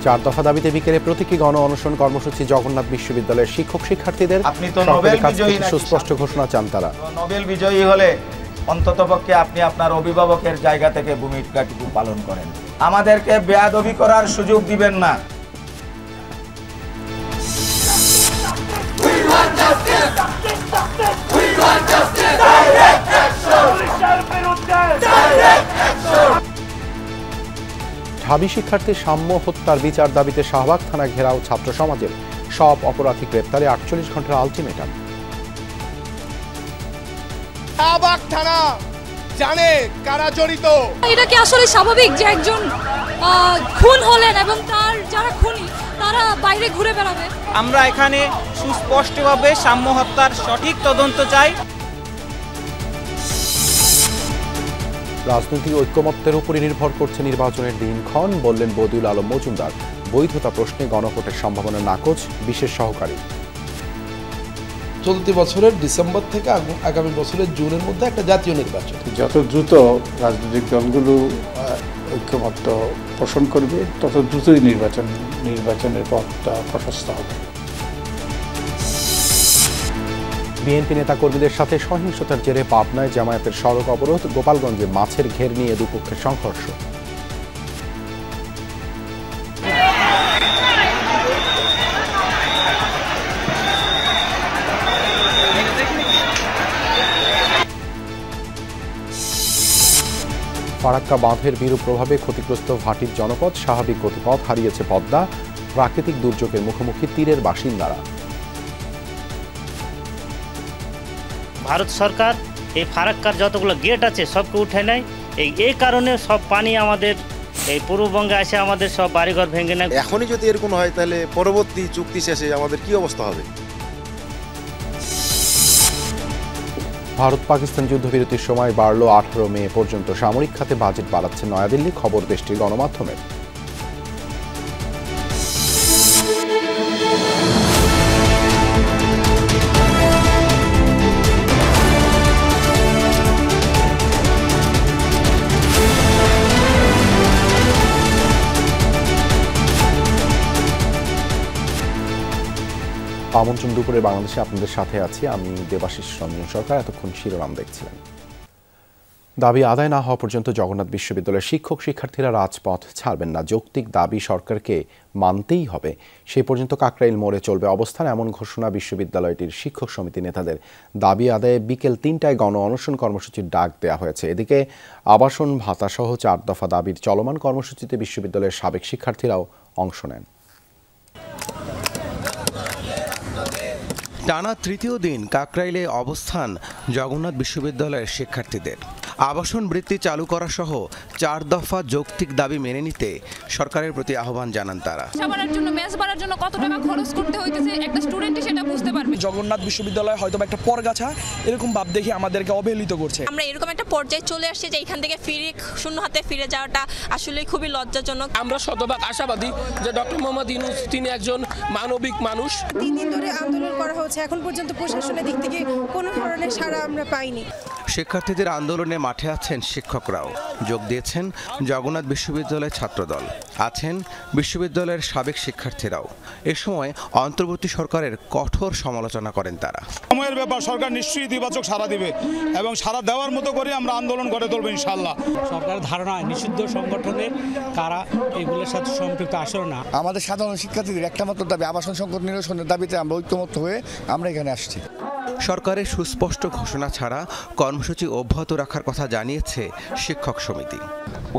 চার দফা দাবিতে বিকেলে প্রতীকী গণ অনশন কর্মসূচি জগন্নাথ বিশ্ববিদ্যালয়ের শিক্ষক শিক্ষার্থীদের। সরকারের কাছ থেকে সুস্পষ্ট ঘোষণা চান তারা। নোবেল বিজয়ী হলে অন্ততপক্ষে আপনি আপনার অভিভাবকের জায়গা থেকে ভূমিকাটুকু পালন করেন। আমাদেরকে বেয়াদবি করার সুযোগ দিবেন না। ঢাবি শিক্ষার্থী সাম্য হত্যার বিচার দাবিতে শাহবাগ থানা ঘেরাও ছাত্র সমাজের। সব অপরাধী গ্রেপ্তারে 48 ঘন্টার আলটিমেটাম। শাহবাগ থানা জানে কারা জড়িত। এটা কি আসলে স্বাভাবিক যে একজন খুন হলেন এবং তার যারা খুনি তারা বাইরে ঘুরে বেড়াবে? আমরা এখানে সুস্পষ্টভাবে সাম্য হত্যার সঠিক তদন্ত চাই। রাজনৈতিক ঐক্যমত্যের উপরই নির্ভর করছে নির্বাচনের দিনক্ষণ, বললেন বদিউল আলম মজুমদার। বৈধতা প্রশ্নে গণভোটের সম্ভাবনা নাকচ বিশেষ সহকারী। চলতি বছরের ডিসেম্বর থেকে আগামী বছরের জুনের মধ্যে একটা জাতীয় নির্বাচন। যত দ্রুত রাজনৈতিক দলগুলো ঐক্যমত্য পোষণ করবে তত দ্রুতই নির্বাচনের পথটা প্রশস্ত হবে। বিএনপি নেতাকর্মীদের সাথে সহিংসতার জেরে পাবনায় জামায়াতের সড়ক অবরোধ। গোপালগঞ্জে মাছের ঘের নিয়ে দুপক্ষের সংঘর্ষ। ফারাক্কা বাঁধের বিরূপ প্রভাবে ক্ষতিগ্রস্ত ভাটির জনপদ। স্বাভাবিক গতিপথ হারিয়েছে পদ্মা। প্রাকৃতিক দুর্যোগের মুখোমুখি তীরের বাসিন্দারা। ভারত সরকার এই ফারাক্কার যতগুলো গেট আছে সবকে উঠে নেয়। এই কারণে সব পানি আমাদের এই পূর্ববঙ্গে আসে, আমাদের সব বাড়িঘর ভেঙে নেয়। এখনই যদি এরকম হয় তাহলে পরবর্তী চুক্তি শেষে আমাদের কি অবস্থা হবে? ভারত পাকিস্তান যুদ্ধবিরতির সময় বাড়ল 18 মে পর্যন্ত। সামরিক খাতে বাজেট বাড়াচ্ছে নয়াদিল্লি, খবর দেশটির গণমাধ্যমের। আমন্ত্রণ দুপুরে বাংলাদেশে আপনাদের সাথে আছি আমি দেবাশিস রঞ্জন সরকার। এতক্ষণ শিরোনাম দেখছিলেন। দাবি আদায় না হওয়া পর্যন্ত জগন্নাথ বিশ্ববিদ্যালয়ের শিক্ষক শিক্ষার্থীরা রাজপথ ছাড়বেন না। যৌক্তিক দাবি সরকারকে মানতেই হবে। সেই পর্যন্ত কাকরাইল মোড়ে চলবে অবস্থান, এমন ঘোষণা বিশ্ববিদ্যালয়টির শিক্ষক সমিতি নেতাদের। দাবি আদায়ে বিকেল 3টায় গণ অনশন কর্মসূচির ডাক দেওয়া হয়েছে। এদিকে আবাসন ভাতাসহ 4 দফা দাবির চলমান কর্মসূচিতে বিশ্ববিদ্যালয়ের সাবেক শিক্ষার্থীরাও অংশ নেন। টানা তৃতীয় দিন কাকরাইলে অবস্থান জগন্নাথ বিশ্ববিদ্যালয়ের শিক্ষার্থীদের। আবাসন বৃত্তি চালু করা সহ 4 দফা যৌক্তিক দাবি মেনে নিতে সরকারের প্রতি আহ্বান জানান তারা। সবার জন্য মেস ভাড়ার জন্য কত টাকা খরচ করতে হইতেছে একটা স্টুডেন্টই সেটা বুঝতে পারবে। জগন্নাথ বিশ্ববিদ্যালয় হয়তো একটা পরগাছা এরকম ভাব দেখে আমাদেরকে অবহেলিত করছে। আমরা এরকম একটা পর্যায়ে চলে আসছি যে এখান থেকে শূন্য হাতে ফিরে যাওয়াটা আসলে খুবই লজ্জাজনক। আমরা শতভাগ আশাবাদী যে ডক্টর মোহাম্মদ ইউনূস তিনি একজন মানবিক মানুষ। 3 দিন ধরে আন্দোলন করা হচ্ছে, এখন পর্যন্ত প্রশাসনের দিক থেকে কোনো ধরনের সাড়া আমরা পাইনি। শিক্ষার্থীদের আন্দোলনে মাঠে আছেন শিক্ষকরাও। যোগ দিয়েছেন জগন্নাথ বিশ্ববিদ্যালয়ের ছাত্রদল, আছেন বিশ্ববিদ্যালয়ের সাবেক শিক্ষার্থীরাও। এ সময় অন্তর্বর্তী সরকারের কঠোর সমালোচনা করেন তারা। সময়ের ব্যাপার, সরকার নিশ্চয়ই ইতিবাচক সাড়া দিবে এবং সাড়া দেওয়ার মতো করে আমরা আন্দোলন গড়ে তুলব ইনশাআল্লাহ। সরকারের ধারণা নিষিদ্ধ সংগঠনের কারা এগুলোর সাথে সম্পৃক্ত আসলে না। আমাদের সাধারণ শিক্ষার্থীদের একটা মাত্র দাবি, আবাসন সংকট নিরসনের দাবিতে আমরা ঐক্যমত্য হয়ে আমরা এখানে আসছি। সরকারের সুস্পষ্ট ঘোষণা ছাড়া কর্মসূচি অব্যাহত রাখার কথা জানিয়েছে শিক্ষক সমিতি।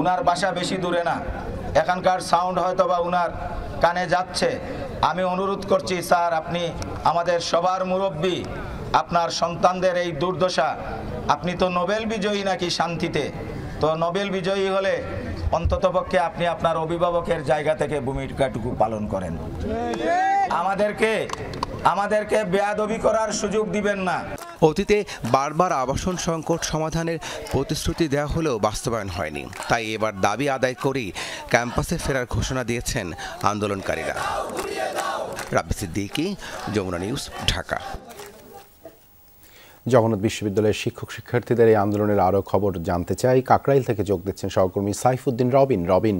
উনার বাসা বেশি দূরে না, এখানকার সাউন্ড হয়তো বা উনার কানে যাচ্ছে। আমি অনুরোধ করছি স্যার, আপনি আমাদের সবার মুরব্বী, আপনার সন্তানদের এই দুর্দশা, আপনি তো নোবেল বিজয়ী নাকি শান্তিতে, তো নোবেল বিজয়ী হলে অন্ততপক্ষে আপনি আপনার অভিভাবকের জায়গা থেকে ভূমিকাটুকু পালন করেন। আমাদেরকে বেয়াদবি করার সুযোগ দিবেন না। অতীতে বারবার আবাসন সংকট সমাধানের প্রতিশ্রুতি দেওয়া হলেও বাস্তবায়ন হয়নি। তাই এবার দাবি আদায় করেই ক্যাম্পাসে ফেরার ঘোষণা দিয়েছেন আন্দোলনকারীরা। রাব্বি সিদ্দিকী, যমুনা নিউজ, ঢাকা। জগন্নাথ বিশ্ববিদ্যালয়ের শিক্ষক শিক্ষার্থীদের এই আন্দোলনের আরও খবর জানতে চাই। কাকরাইল থেকে যোগ দিচ্ছেন সহকর্মী সাইফুদ্দিন রবিন।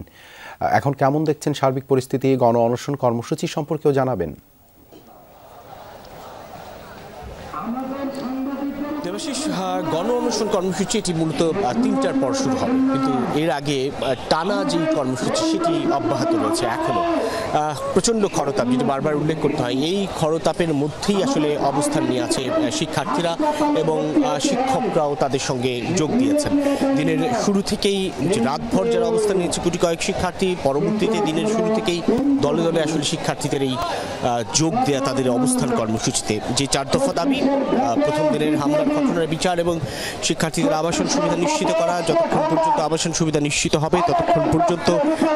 এখন কেমন দেখছেন সার্বিক পরিস্থিতি? গণ অনশন কর্মসূচি সম্পর্কেও জানাবেন। দেবাশিস, গণ অনশন কর্মসূচি এটি মূলত ৩টার পর শুরু হবে, কিন্তু এর আগে টানা যে কর্মসূচি সেটি অব্যাহত রয়েছে এখনো। প্রচণ্ড খরতাপ, যেটি বারবার উল্লেখ করতে হয়, এই খরতাপের মধ্যেই আসলে অবস্থান নিয়ে আছে শিক্ষার্থীরা এবং শিক্ষকরাও তাদের সঙ্গে যোগ দিয়েছেন। দিনের শুরু থেকেই রাতভর যারা অবস্থান নিয়েছে গুটি কয়েক শিক্ষার্থী, পরবর্তীতে দিনের শুরু থেকেই দলে দলে আসলে শিক্ষার্থীদের এই যোগ দেয়া তাদের অবস্থান কর্মসূচিতে। যে 4 দফা দাবি, প্রথম দিনের হামলার ঘটনার বিচার এবং শিক্ষার্থীদের আবাসন সুবিধা নিশ্চিত করা, যতক্ষণ পর্যন্ত আবাসন সুবিধা নিশ্চিত হবে ততক্ষণ পর্যন্ত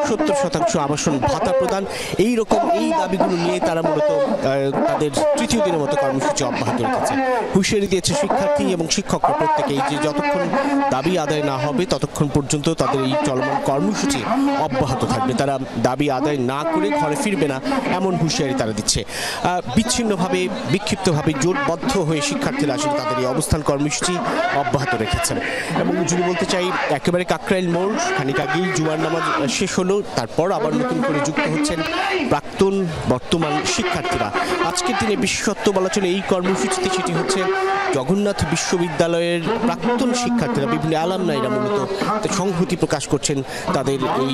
70% আবাসন ভাতা প্রদান, এই দাবিগুলো নিয়ে তারা মূলত তাদের তৃতীয় দিনের মতো কর্মসূচি অব্যাহত রেখেছে। হুঁশিয়ারি দিয়েছে শিক্ষার্থী এবং শিক্ষকরা প্রত্যেকেই যে যতক্ষণ দাবি আদায় না হবে ততক্ষণ পর্যন্ত তাদের এই চলমান কর্মসূচি অব্যাহত থাকবে। তারা দাবি আদায় না করে ঘরে ফিরবে না, এমন হুঁশিয়ারি তারা দিচ্ছে। বিচ্ছিন্নভাবে, বিক্ষিপ্তভাবে, জোটবদ্ধ হয়ে শিক্ষার্থীরা আসলে তাদের এই অবস্থান কর্মসূচি অব্যাহত রেখেছেন। এবং যদি বলতে চাই, একেবারে কাকরাইল মোড় খানিক আগেই জুমার নামাজ শেষ হলো, তারপর আবার নতুন করে যুক্ত হচ্ছেন প্রাক্তন বর্তমান শিক্ষার্থীরা। আজকের দিনে বিশেষত্ব বলা চলে এই কর্মসূচিতে সেটি হচ্ছে জগন্নাথ বিশ্ববিদ্যালয়ের প্রাক্তন শিক্ষার্থীরা, বিভিন্ন অ্যালামনাইরা মূলত সংহতি প্রকাশ করছেন তাদের এই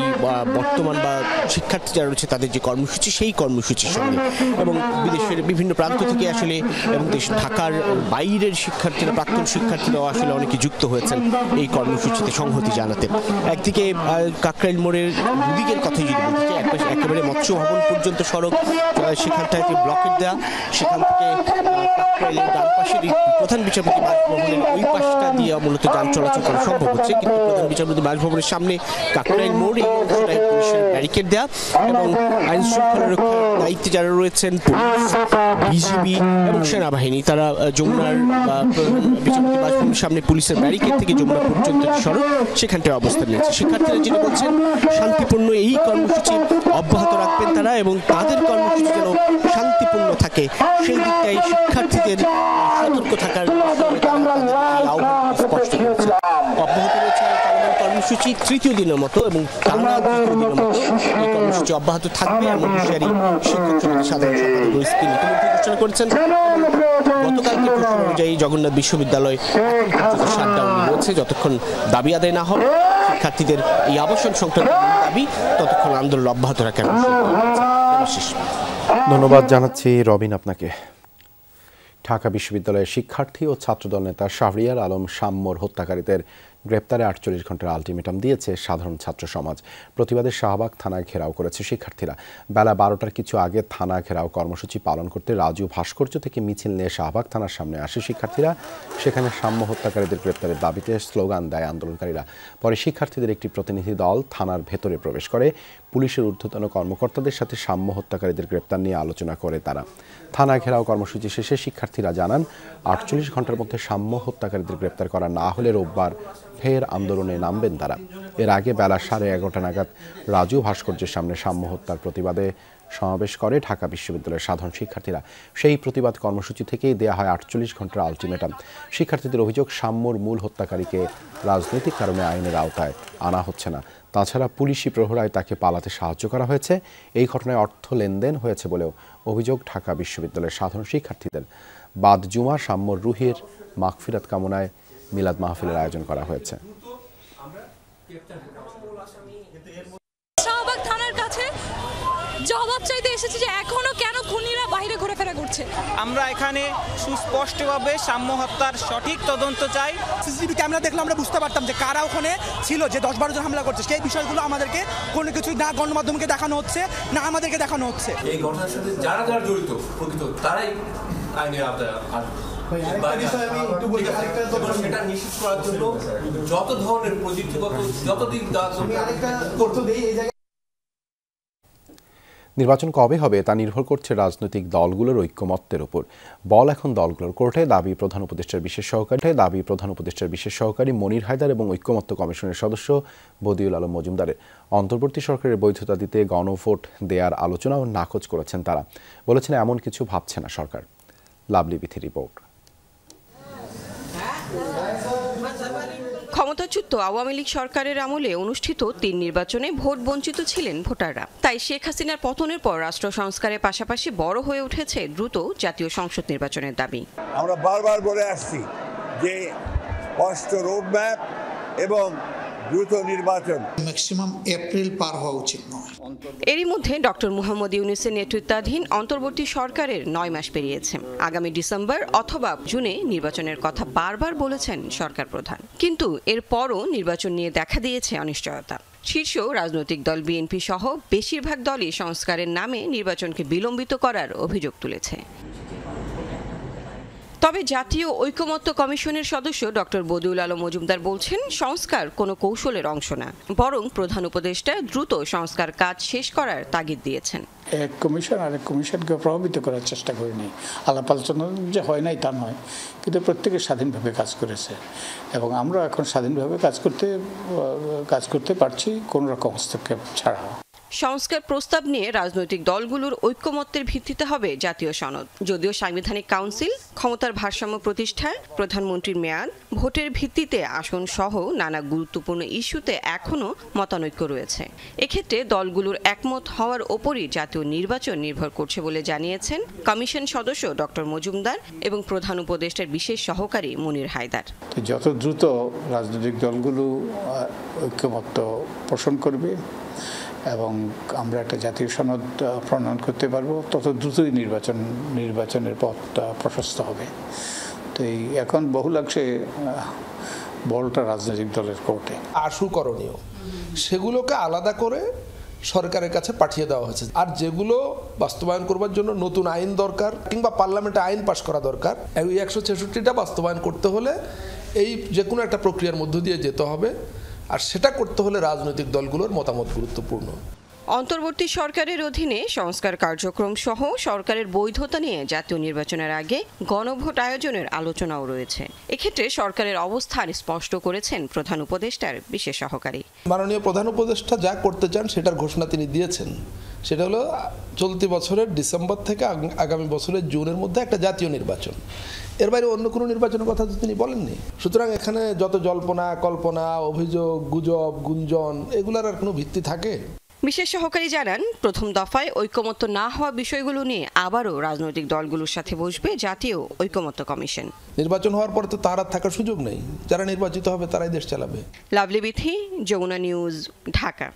বর্তমান বা শিক্ষার্থী যারা রয়েছে তাদের যে কর্মসূচি সেই কর্মসূচির সঙ্গে। এবং বিদেশের বিভিন্ন প্রান্ত থেকে আসলে এবং ঢাকার বাইরের শিক্ষার্থীরা, প্রাক্তন শিক্ষার্থীরাও আসলে অনেকে যুক্ত হয়েছেন এই কর্মসূচিতে সংহতি জানাতে। একদিকে কাকরাইল মোড়ের দুদিকের কথাই যদি বলতে চাই, একেবারে মৎস্য ভবন পর্যন্ত সড়ক, সেখানটাকে ব্লকেট দেওয়া, সেখান থেকে কাকরাইলের ডান পাশের প্রধান বিচারপতি বাসভবনের ওই পাশটা দিয়ে মূলত যান চলাচল করা সম্ভব হচ্ছে, কিন্তু প্রধান বিচারপতি বাসভবনের সামনে কাকরাইল মোড় এই অংশটায় পুলিশের ব্যারিকেড দেওয়া এবং আইন শৃঙ্খলা রক্ষার দায়িত্বে যারা রয়েছেন পুলিশ, বিজিবি এবং সেনাবাহিনী, তারা যমুনার প্রধান বিচারপতি বাসভবনের সামনে পুলিশের ব্যারিকেড থেকে যমুনা পর্যন্ত সড়ক সেখানটায় অবস্থান নিয়েছে। শিক্ষার্থীরা যেটা বলছেন, শান্তিপূর্ণ এই কর্মসূচি অব্যাহত রাখবেন তারা এবং তাদের কর্মসূচি যেন শান্তিপূর্ণ থাকে সেই দিকটাই শিক্ষার্থীদের সতর্ক থাকার আহ্বান স্পষ্ট করেছে। অব্যাহত রয়েছে কর্মসূচি তৃতীয় দিনের মতো এবং টানা তৃতীয় দিনের মতো এই কর্মসূচি অব্যাহত থাকবে এমন হুঁশিয়ারি শিক্ষক সমিতির সাধারণ সম্পাদক ঘোষণা করেছেন। গতকালকে ঘোষণা অনুযায়ী জগন্নাথ বিশ্ববিদ্যালয় শাটডাউনে রয়েছে, যতক্ষণ দাবি আদায় না হবে শিক্ষার্থীদের এই আবাসন সংক্রান্ত দাবি ততক্ষণ আন্দোলন অব্যাহত রাখার। ধন্যবাদ জানাচ্ছি রবিন আপনাকে। ঢাকা বিশ্ববিদ্যালয়ের শিক্ষার্থী ও ছাত্রদল নেতা শাহরিয়ার আলম শাম্মর হত্যাকারীদের গ্রেপ্তারে 48 ঘন্টার আলটিমেটাম দিয়েছে সাধারণ ছাত্র সমাজ। প্রতিবাদে শাহবাগ থানায় ঘেরাও করেছে শিক্ষার্থীরা। বেলা 12টার কিছু আগে থানা ঘেরাও কর্মসূচি পালন করতে রাজু ভাস্কর্য থেকে মিছিল নিয়ে শাহবাগ থানার সামনে আসে শিক্ষার্থীরা। সেখানে শাম্য হত্যাকারীদের গ্রেপ্তারের দাবিতে স্লোগান দেয় আন্দোলনকারীরা। পরে শিক্ষার্থীদের একটি প্রতিনিধি দল থানার ভেতরে প্রবেশ করে। পুলিশের ঊর্ধ্বতন কর্মকর্তাদের সাথে শাম্য হত্যাকারীদের গ্রেপ্তার নিয়ে আলোচনা করে তারা। থানা ঘেরাও কর্মসূচি শেষে শিক্ষার্থীরা জানান 48 ঘন্টার মধ্যে শাম্য হত্যাকারীদের গ্রেপ্তার করা না হলে রোববার ফের আন্দোলনে নামবেন তারা। এর আগে বেলা 11:30 নাগাদ রাজু ভাস্কর্যের সামনে শাম্য হত্যার প্রতিবাদে সমাবেশ করে ঢাকা বিশ্ববিদ্যালয়ের সাধারণ শিক্ষার্থীরা। সেই প্রতিবাদ কর্মসূচি থেকেই দেয়া হয় 48 ঘন্টার আলটিমেটাম। শিক্ষার্থীদের অভিযোগ, শাম্যর মূল হত্যাকারীকে রাজনৈতিক কারণে আইনের আওতায় আনা হচ্ছে না। তাছাড়া পুলিশি প্রহরায় তাকে পালাতে সাহায্য করা হয়েছে। এই ঘটনায় অর্থ লেনদেন হয়েছে বলেও অভিযোগ ঢাকা বিশ্ববিদ্যালয়ের সাধারণ শিক্ষার্থীদের। বাদ জুমা শাম্যর রুহের মাগফিরাত কামনায় মিলাদ মাহফিলের আয়োজন করা হয়েছে। শাহবাগ থানার কাছে জবাব চাইতে এসেছে যে এখনো কেন খুনিরা বাইরে ঘোরাফেরা করছে। আমরা এখানে সুস্পষ্টভাবে শাম্য হত্যার সঠিক তদন্ত চাই। সিসিটিভি ক্যামেরা দেখলে আমরা বুঝতে পারতাম যে কারা ওখানে ছিল, যে 10-12 জন হামলা করছে। সেই বিষয়গুলো আমাদেরকে কোনো কিছু না গণমাধ্যমকে দেখানো হচ্ছে না আমাদেরকে দেখানো হচ্ছে। এই ঘটনার সাথে যারা যারা জড়িত প্রকৃত তারাই আইনের আওতায় সেটা নিশ্চিত করার জন্য যত ধরনের প্রযুক্তিগত যত দিক নির্বাচন কবে হবে তা নির্ভর করছে রাজনৈতিক দলগুলোর ঐক্যমত্যের উপর। বল এখন দলগুলোর কোর্টে। দাবি প্রধান উপদেষ্টার বিশেষ সহকারী মনির হায়দার এবং ঐক্যমত্য কমিশনের সদস্য বদিউল আলম মজুমদারের। অন্তর্বর্তী সরকারের বৈধতা দিতে গণভোট দেওয়ার আলোচনাও নাকচ করেছেন তারা। বলেছেন এমন কিছু ভাবছে না সরকার। Lovely Bithi report. ক্ষমতাচ্যুত আওয়ামী লীগ সরকারের আমলে অনুষ্ঠিত ৩ নির্বাচনে ভোট বঞ্চিত ছিলেন ভোটাররা। তাই শেখ হাসিনার পতনের পর রাষ্ট্র সংস্কারের পাশাপাশি বড় হয়ে উঠেছে দ্রুত জাতীয় সংসদ নির্বাচনের দাবি। আমরা বারবার বলে আসছি যে স্পষ্ট রোডম্যাপ এবং দ্রুত নির্বাচন, ম্যাক্সিমাম এপ্রিল পার হওয়া উচিত নয়। এরই মধ্যে ডক্টর মোহাম্মদ ইউনূসের নেতৃত্বাধীন অন্তর্বর্তী সরকারের ৯ মাস পেরিয়েছে। আগামী ডিসেম্বর অথবা জুনে নির্বাচনের কথা বারবার বলেছেন সরকার প্রধান, কিন্তু এরপরও নির্বাচন নিয়ে দেখা দিয়েছে অনিশ্চয়তা। শীর্ষ রাজনৈতিক দল বিএনপি সহ বেশিরভাগ দলই সংস্কারের নামে নির্বাচনকে বিলম্বিত করার অভিযোগ তুলেছে। তবে জাতীয় ঐকমত্য কমিশনের সদস্য ডক্টর বদিউল আলম মজুমদার বলছেন, সংস্কার কোনো কৌশলের অংশ না, বরং প্রধান উপদেষ্টা দ্রুত সংস্কার কাজ শেষ করার তাগিদ দিয়েছেন। এক কমিশন আরেক কমিশনকে প্রভাবিত করার চেষ্টা করেনি। আলাপ আলোচনা যে হয় নাই তা নয়, কিন্তু প্রত্যেকে স্বাধীনভাবে কাজ করেছে এবং আমরা এখন স্বাধীনভাবে কাজ করতে পারছি কোনো রকম হস্তক্ষেপ ছাড়া। সংস্কার প্রস্তাব নিয়ে রাজনৈতিক দলগুলোর ঐক্যমত্যের ভিত্তিতে হবে জাতীয় সনদ। যদিও সাংবিধানিক কাউন্সিল, ক্ষমতার ভারসাম্য প্রতিষ্ঠা, প্রধানমন্ত্রীর মেয়াদ, ভোটের ভিত্তিতে আসন সহ নানা গুরুত্বপূর্ণ ইস্যুতে এখনও মতানৈক্য রয়েছে। এক্ষেত্রে দলগুলোর একমত হওয়ার ওপরই জাতীয় নির্বাচন নির্ভর করছে বলে জানিয়েছেন কমিশন সদস্য ডক্টর মজুমদার এবং প্রধান উপদেষ্টার বিশেষ সহকারী মুনির হায়দার। যত দ্রুত রাজনৈতিক দলগুলো ঐক্যমত্য পোষণ করবে এবং আমরা একটা জাতীয় সনদ প্রণয়ন করতে পারবো, তত দ্রুতই নির্বাচনের পথটা প্রশস্ত হবে। তো এখন বহুলাংশে বলটা রাজনৈতিক দলের কোর্টে। আশু করণীয় সেগুলোকে আলাদা করে সরকারের কাছে পাঠিয়ে দেওয়া হয়েছে, আর যেগুলো বাস্তবায়ন করবার জন্য নতুন আইন দরকার কিংবা পার্লামেন্টে আইন পাশ করা দরকার, এই 166টা বাস্তবায়ন করতে হলে এই যে কোনো একটা প্রক্রিয়ার মধ্য দিয়ে যেতে হবে, আর সেটা করতে হলে রাজনৈতিক দলগুলোর মতামত গুরুত্বপূর্ণ। অন্তর্বর্তী সরকারের অধীনে সংস্কার কার্যক্রম সহ সরকারের বৈধতা নিয়ে জাতীয় নির্বাচনের আগে গণভোট আয়োজনের আলোচনাও রয়েছে। এক্ষেত্রে সরকারের অবস্থান স্পষ্ট করেছেন প্রধান উপদেষ্টার বিশেষ সহকারী। মাননীয় প্রধান উপদেষ্টা যা করতে চান সেটার ঘোষণা তিনি দিয়েছেন, সেটা হলো চলতি বছরের ডিসেম্বর থেকে আগামী বছরের জুনের মধ্যে একটা জাতীয় নির্বাচন। এর বাইরে অন্য কোনো নির্বাচনের কথা তো তিনি বলেননি। সুতরাং এখানে যত জল্পনা কল্পনা, অভিযোগ, গুজব, গুঞ্জন, এগুলোর আর কোনো ভিত্তি থাকে? বিশেষ সহকারী জানান, প্রথম দফায় ঐকমত্য না হওয়া বিষয়গুলো নিয়ে আবারও রাজনৈতিক দলগুলোর সাথে বসবে জাতীয় ঐকমত্য কমিশন। নির্বাচন হওয়ার পর তো তার আর থাকার সুযোগ নেই, যারা নির্বাচিত হবে তারাই দেশ চালাবে। লাভলি বিথি, যমুনা নিউজ, ঢাকা।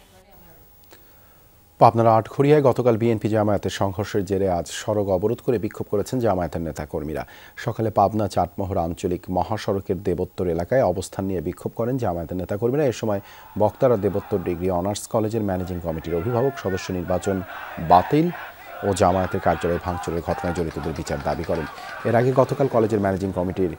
পাবনার আটঘরিয়ায় গতকাল বিএনপি জামায়াতের সংঘর্ষের জেরে আজ সড়ক অবরোধ করে বিক্ষোভ করেছেন জামায়াতের নেতাকর্মীরা। সকালে পাবনা চাটমোহর আঞ্চলিক মহাসড়কের দেবোত্তর এলাকায় অবস্থান নিয়ে বিক্ষোভ করেন জামায়াতের নেতাকর্মীরা। এ সময় বক্তারা দেবোত্তর ডিগ্রি অনার্স কলেজের ম্যানেজিং কমিটির অভিভাবক সদস্য নির্বাচন বাতিল ও জামায়াতের কার্যালয় ভাঙচুরের ঘটনায় জড়িতদের বিচার দাবি করেন। এর আগে গতকাল কলেজের ম্যানেজিং কমিটির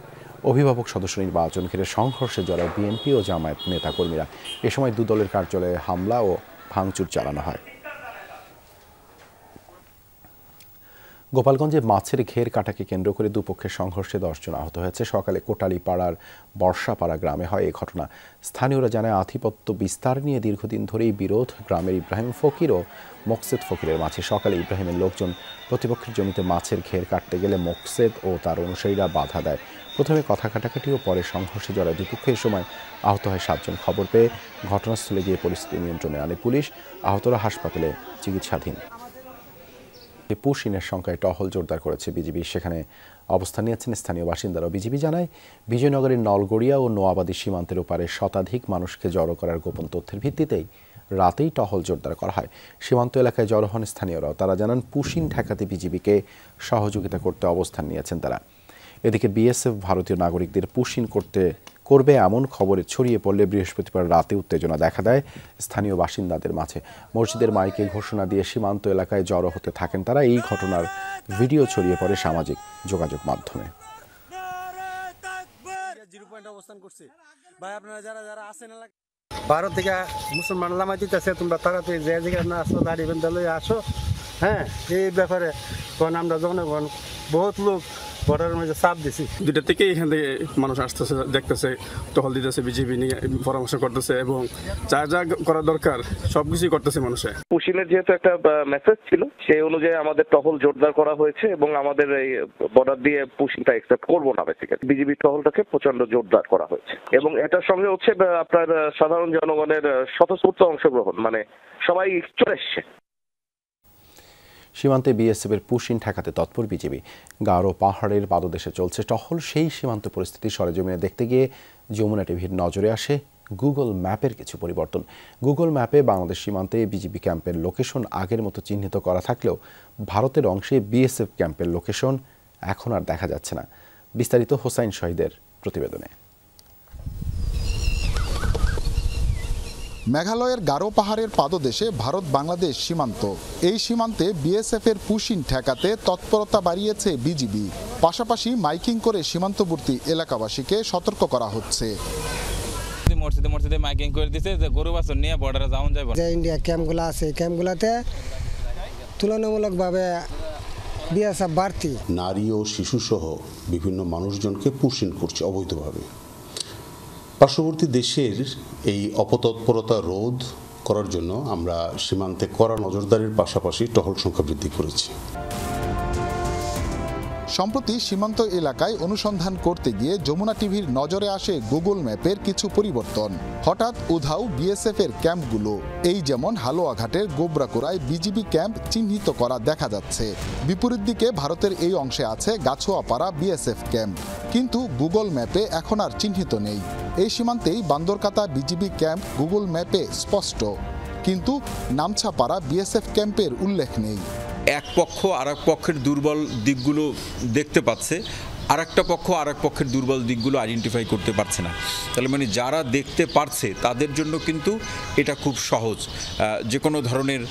অভিভাবক সদস্য নির্বাচন ঘিরে সংঘর্ষে জড়ায় বিএনপি ও জামায়াত নেতাকর্মীরা। এ সময় দু দলের কার্যালয়ে হামলা ও ভাঙচুর চালানো হয়। গোপালগঞ্জে মাছের ঘের কাটাকে কেন্দ্র করে দুপক্ষের সংঘর্ষে 10 জন আহত হয়েছে। সকালে কোটালীপাড়ার বর্ষাপাড়া গ্রামে হয় এই ঘটনা। স্থানীয়রা জানায়, আধিপত্য বিস্তার নিয়ে দীর্ঘদিন ধরেই বিরোধ গ্রামের ইব্রাহিম ফকির ও মোকসেদ ফকিরের মাঝে। সকালে ইব্রাহিমের লোকজন প্রতিপক্ষের জমিতে মাছের ঘের কাটতে গেলে মোকসেদ ও তার অনুসারীরা বাধা দেয়। প্রথমে কথা কাটাকাটি ও পরে সংঘর্ষে জড়ায় দুপক্ষের সময় আহত হয় 7 জন। খবর পেয়ে ঘটনাস্থলে গিয়ে পরিস্থিতি নিয়ন্ত্রণে আনে পুলিশ। আহতরা হাসপাতালে চিকিৎসাধীন। পুশিনের সংখ্যায় টহল জোরদার করেছে বিজিবি, সেখানে অবস্থান নিয়েছেন স্থানীয় বাসিন্দারা। বিজিবি জানায়, বিজয়নগরের নলগড়িয়া ও নোয়াবাদী সীমান্তের ওপারে শতাধিক মানুষকে জড়ো করার গোপন তথ্যের ভিত্তিতেই রাতেই টহল জোরদার করা হয়। সীমান্ত এলাকায় জড়ো হন স্থানীয়রাও। তারা জানান, পুশিন ঠেকাতে বিজিবিকে সহযোগিতা করতে অবস্থান নিয়েছেন তারা। এদিকে বিএসএফ ভারতীয় নাগরিকদের পুশিন করবে এমন খবরে ছড়িয়ে পড়লে বৃহস্পতিবার রাতে উত্তেজনা দেখা দেয় স্থানীয় বাসিন্দাদের মাঝে। মসজিদের মাইকে ঘোষণা দিয়ে সীমান্ত এলাকায় জড়ো হতে থাকেন তারা। এই ঘটনার ভিডিও ছড়িয়ে পড়ে সামাজিক যোগাযোগ মাধ্যমে। ভারত থেকে মুসলমান লামাই দিতেছে, তোমরা তাড়াতাড়ি যে জায়গায় না আসো দাঁড়িয়ে বেঁধে লয়ে আসো। হ্যাঁ, এই ব্যাপারে তখন আমরা জনগণ বহুত লোক বর্ডারের মধ্যে চাপ দিছি। দুইটা থেকে এখান থেকে মানুষ আসতেছে, দেখতেছে, টহল দিতেছে, বিজিবি নিয়ে পরামর্শ করতেছে এবং যা যা করা দরকার সবকিছুই করতেছে মানুষে। পুশিনের যেহেতু একটা মেসেজ ছিল, সেই অনুযায়ী আমাদের টহল জোরদার করা হয়েছে এবং আমাদের এই বর্ডার দিয়ে পুশিংটা অ্যাকসেপ্ট করবো না বেসিক্যালি। বিজিবি টহলটাকে প্রচন্ড জোরদার করা হয়েছে এবং এটার সঙ্গে হচ্ছে আপনার সাধারণ জনগণের স্বতঃস্ফূর্ত অংশগ্রহণ, মানে সবাই চলে এসছে। সীমান্তে বিএসএফের পুশিন ঠেকাতে তৎপর বিজিবি। গারো পাহাড়ের পাদদেশে চলছে টহল। সেই সীমান্ত পরিস্থিতি সরেজমিনে দেখতে গিয়ে যমুনা টিভির নজরে আসে গুগল ম্যাপের কিছু পরিবর্তন। গুগল ম্যাপে বাংলাদেশ সীমান্তে বিজিবি ক্যাম্পের লোকেশন আগের মতো চিহ্নিত করা থাকলেও ভারতের অংশে বিএসএফ ক্যাম্পের লোকেশন এখন আর দেখা যাচ্ছে না। বিস্তারিত হোসাইন শহীদের প্রতিবেদনে। মেঘালয়ের গারো পাহাড়ের পাদদেশে ভারত বাংলাদেশ সীমান্ত। এই সীমান্তে বিএসএফের পুশিন ঠেকাতে তৎপরতা বাড়িয়েছে বিজিবি। পাশাপাশি মাইকিং করে সীমান্তবর্তী এলাকাবাসীকে সতর্ক করা হচ্ছে। মসজিদে মাইকিং করে দিয়েছে যে গরু বাছুর নিয়ে বর্ডারে যাওয়া যাবে। যে ইন্ডিয়া ক্যাম্পগুলো আছে, ক্যাম্পগুলোতে তুলনামূলকভাবে বিএসএফ বাড়তি। নারী ও শিশুসহ বিভিন্ন মানুষজনকে পুশিন করছে অবৈধভাবে। পার্শ্ববর্তী দেশের এই অপতৎপরতা রোধ করার জন্য আমরা সীমান্তে কড়া নজরদারির পাশাপাশি টহল সংখ্যা বৃদ্ধি করেছি। সম্প্রতি সীমান্ত এলাকায় অনুসন্ধান করতে গিয়ে যমুনা টিভির নজরে আসে গুগল ম্যাপের কিছু পরিবর্তন। হঠাৎ উধাও বিএসএফের ক্যাম্পগুলো। এই যেমন হালুয়াঘাটের গোবরাকুড়ায় বিজিবি ক্যাম্প চিহ্নিত করা দেখা যাচ্ছে। বিপরীত দিকে ভারতের এই অংশে আছে গাছুয়াপাড়া বিএসএফ ক্যাম্প, কিন্তু গুগল ম্যাপে এখন আর চিহ্নিত নেই। এই সীমান্তেই বান্দরকাতা বিজিবি ক্যাম্প গুগল ম্যাপে স্পষ্ট, কিন্তু নামছাপাড়া বিএসএফ ক্যাম্পের উল্লেখ নেই। এক পক্ষ আর এক পক্ষের দুর্বল দিকগুলো দেখতে পাচ্ছে, আর একটা পক্ষ আর এক পক্ষের দুর্বল দিকগুলো আইডেন্টিফাই করতে পারছে না। তাহলে মানে যারা দেখতে পারছে তাদের জন্য কিন্তু এটা খুব সহজ যে কোনো ধরনের